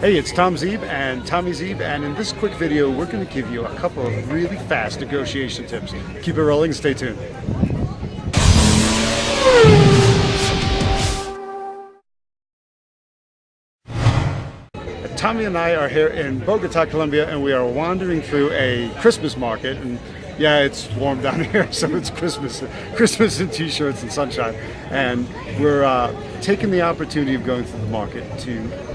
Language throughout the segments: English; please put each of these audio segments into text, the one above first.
Hey, it's Tommy Zeeb, and in this quick video, we're going to give you a couple of really fast negotiation tips. Keep it rolling and stay tuned. Tommy and I are here in Bogota, Colombia, and we are wandering through a Christmas market. And yeah, it's warm down here, so it's Christmas in t-shirts and sunshine. And we're taking the opportunity of going through the market to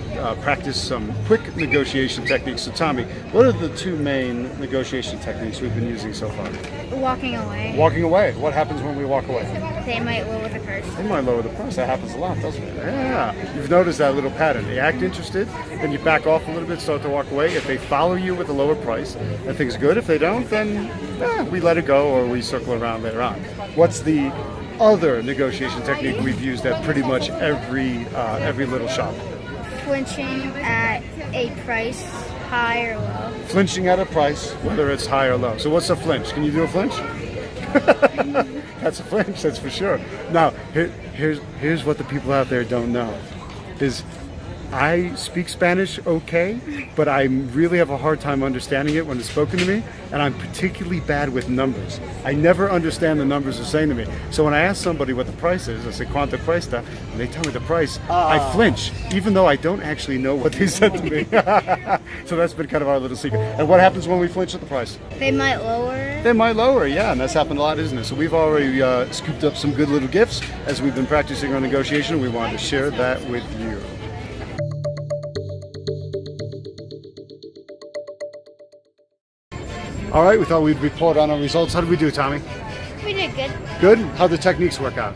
practice some quick negotiation techniques. So Tommy, what are the two main negotiation techniques we've been using so far? Walking away. Walking away. What happens when we walk away? They might lower the price. They might lower the price. That happens a lot, doesn't it? Yeah. You've noticed that little pattern. They act interested, then you back off a little bit, start to walk away. If they follow you with a lower price, that thing's good. If they don't, then we let it go or we circle around later on. What's the other negotiation technique we've used at pretty much every little shop? Flinching at a price, high or low. Flinching at a price, whether it's high or low. So what's a flinch? Can you do a flinch? That's a flinch, that's for sure. Now, here's what the people out there don't know. Is I speak Spanish okay, but I really have a hard time understanding it when it's spoken to me, and I'm particularly bad with numbers. I never understand the numbers they're saying to me. So when I ask somebody what the price is, I say, "Cuánto cuesta?" and they tell me the price, I flinch, even though I don't actually know what they said to me. So that's been kind of our little secret. And what happens when we flinch at the price? They might lower. They might lower, yeah, and that's happened a lot, isn't it? So we've already scooped up some good little gifts as we've been practicing our negotiation. We wanted to share that with you. All right, we thought we'd report on our results. How did we do, Tommy? We did good. Good? How'd the techniques work out?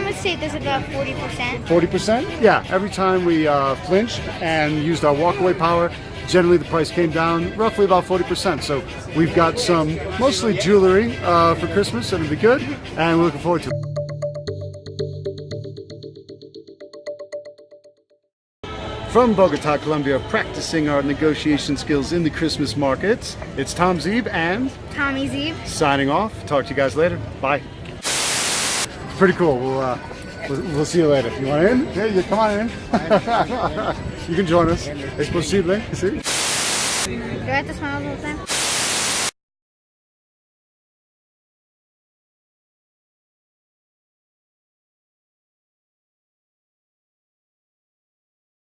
Let's say there's about 40%. 40%? Yeah, every time we flinched and used our walkaway power, generally the price came down roughly about 40%. So we've got some mostly jewelry for Christmas, so it'll be good, and we're looking forward to it. From Bogota, Colombia, practicing our negotiation skills in the Christmas markets, it's Tom Zeeb and Tommy Zeeb. Signing off. Talk to you guys later. Bye. Pretty cool. We'll see you later. You want in? Yeah, you come on in. You can join us. Es posible. See? Do I have to smile the whole time?